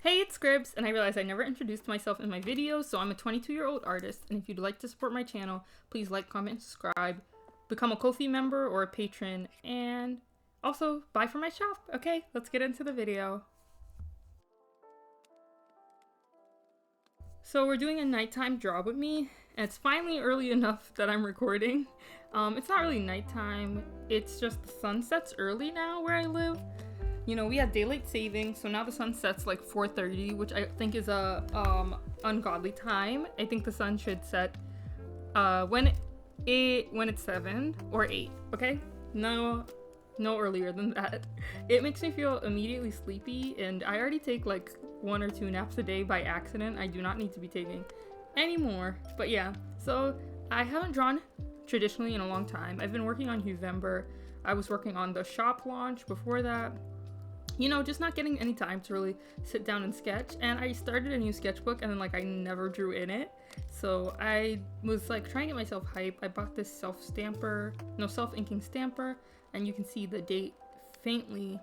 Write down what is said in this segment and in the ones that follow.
Hey, it's Scribz, and I realized I never introduced myself in my videos, so I'm a 22-year-old artist, and if you'd like to support my channel, please like, comment, subscribe, become a Ko-fi member or a patron, and also buy from my shop. Okay, let's get into the video. So we're doing a nighttime draw with me, and it's finally early enough that I'm recording. It's not really nighttime, it's just the sun sets early now where I live. You know, we had daylight saving, so now the sun sets like 4:30, which I think is a ungodly time. I think the sun should set when it's 7 or 8. Okay, no earlier than that. It makes me feel immediately sleepy, and I already take like 1 or 2 naps a day by accident. I do not need to be taking any more. But yeah, so I haven't drawn traditionally in a long time. I've been working on November. I was working on the shop launch before that. You know, just not getting any time to really sit down and sketch. And I started a new sketchbook and then like I never drew in it. So I was like trying to get myself hype. I bought this self-inking stamper, and you can see the date faintly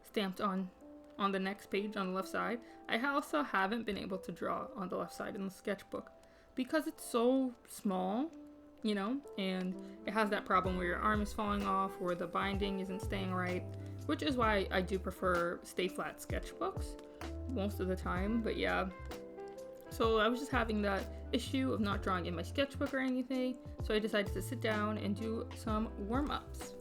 stamped on the next page on the left side. I also haven't been able to draw on the left side in the sketchbook because it's so small, you know, and it has that problem where your arm is falling off or the binding isn't staying right. Which is why I do prefer stay flat sketchbooks most of the time, but yeah. So I was just having that issue of not drawing in my sketchbook or anything, so I decided to sit down and do some warm-ups.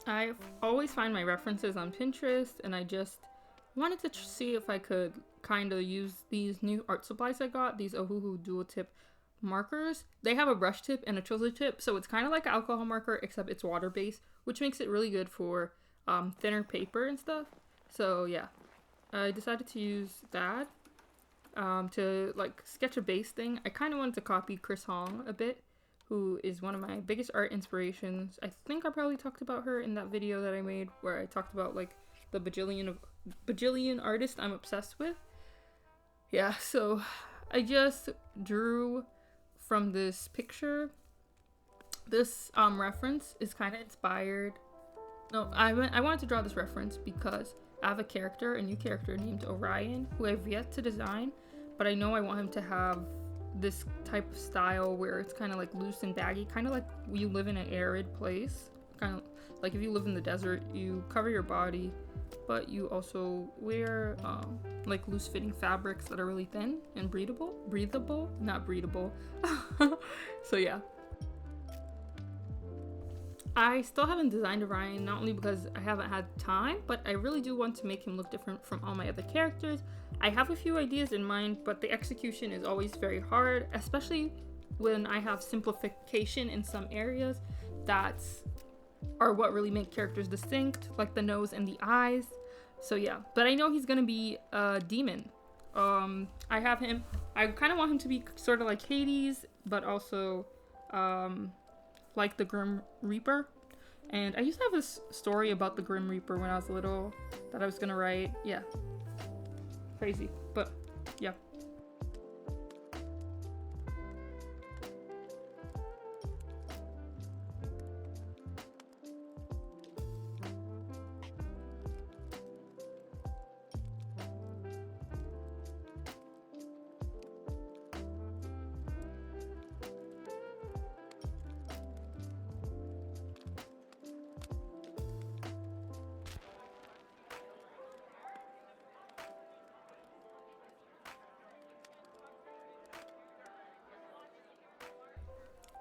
I always find my references on Pinterest, and I just wanted to see if I could kind of use these new art supplies I got, these Ohuhu dual tip markers. They have a brush tip and a chisel tip, so it's kind of like an alcohol marker, except it's water based, which makes it really good for thinner paper and stuff. So yeah, I decided to use that to like sketch a base thing. I kind of wanted to copy Chris Hong a bit, who is one of my biggest art inspirations. I think I probably talked about her in that video that I made where I talked about like the bajillion artists I'm obsessed with. Yeah, so I just drew from this picture. This reference is kind of inspired. No, I wanted to draw this reference because I have a new character named Orion, who I've yet to design, but I know I want him to have this type of style where it's kind of like loose and baggy, kind of like you live in an arid place, kind of like if you live in the desert, you cover your body, but you also wear like loose fitting fabrics that are really thin and breathable, not breathable. So yeah, I still haven't designed Orion, not only because I haven't had time, but I really do want to make him look different from all my other characters. I have a few ideas in mind, but the execution is always very hard, especially when I have simplification in some areas that are what really make characters distinct, like the nose and the eyes. So yeah, but I know he's gonna be a demon. I kind of want him to be sort of like Hades, but also like the Grim Reaper. And I used to have this story about the Grim Reaper when I was little that I was gonna write. Yeah, crazy, but yeah.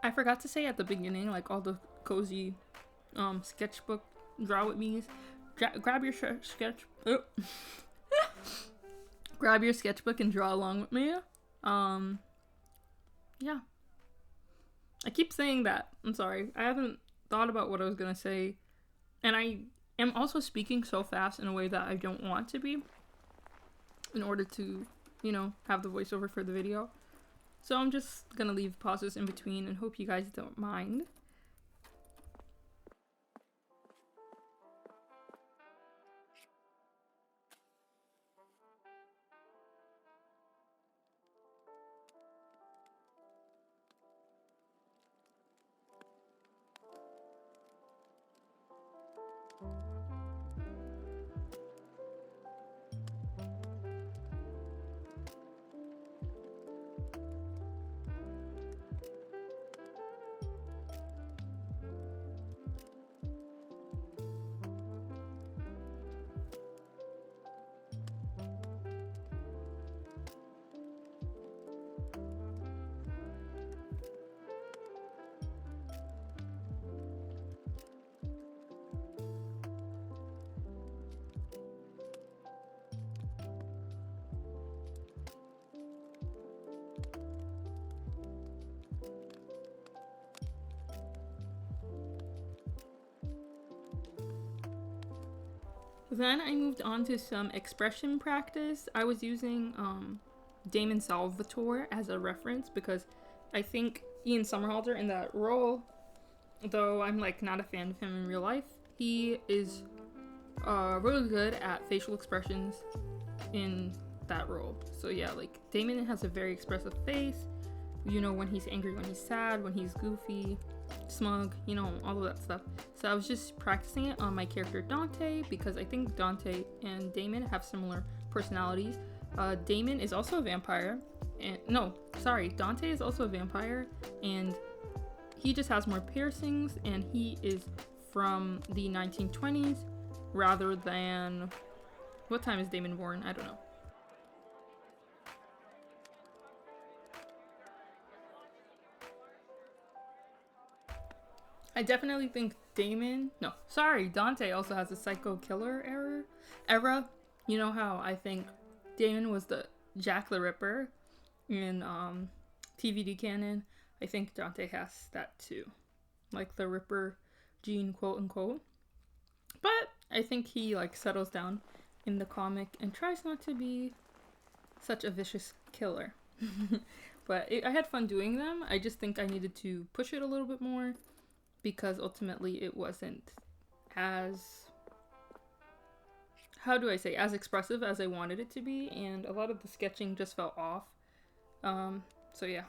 I forgot to say at the beginning, like all the cozy sketchbook draw with me's. Grab your grab your sketchbook and draw along with me. Yeah. I keep saying that. I'm sorry. I haven't thought about what I was gonna say, and I am also speaking so fast in a way that I don't want to be, in order to you know, have the voiceover for the video. So I'm just gonna leave pauses in between and hope you guys don't mind. Then I moved on to some expression practice. I was using Damon Salvatore as a reference because I think Ian Somerhalder in that role, though I'm like not a fan of him in real life, he is really good at facial expressions in that role. So yeah, like Damon has a very expressive face, you know, when he's angry, when he's sad, when he's goofy, smug, you know, all of that stuff. So I was just practicing it on my character Dante because I think Dante and Damon have similar personalities. Damon is also a vampire, and Dante is also a vampire, and he just has more piercings, and he is from the 1920s rather than, what time is Damon born? I don't know. I definitely think Dante also has a psycho killer era. You know how I think Damon was the Jack the Ripper in TVD canon? I think Dante has that too. Like the Ripper gene, quote unquote. But I think he like settles down in the comic and tries not to be such a vicious killer. But I had fun doing them. I just think I needed to push it a little bit more because ultimately it wasn't as, as expressive as I wanted it to be, and a lot of the sketching just felt off. So yeah.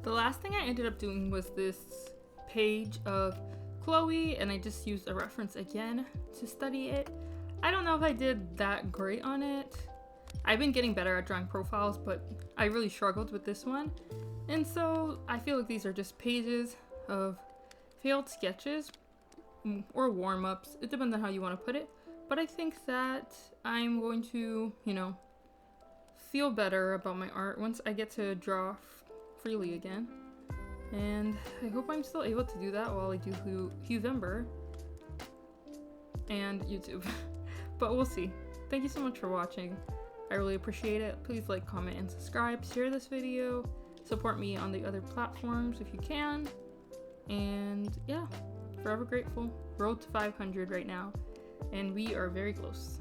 The last thing I ended up doing was this page of Chloe, and I just used a reference again to study it. I don't know if I did that great on it. I've been getting better at drawing profiles, but I really struggled with this one. And so I feel like these are just pages of failed sketches or warm-ups. It depends on how you want to put it. But I think that I'm going to, you know, feel better about my art once I get to draw freely again, and I hope I'm still able to do that while I do Huevember and YouTube. But we'll see. Thank you so much for watching. I really appreciate it. Please like, comment, and subscribe. Share this video. Support me on the other platforms if you can. And yeah, forever grateful. Road to 500 right now, and we are very close.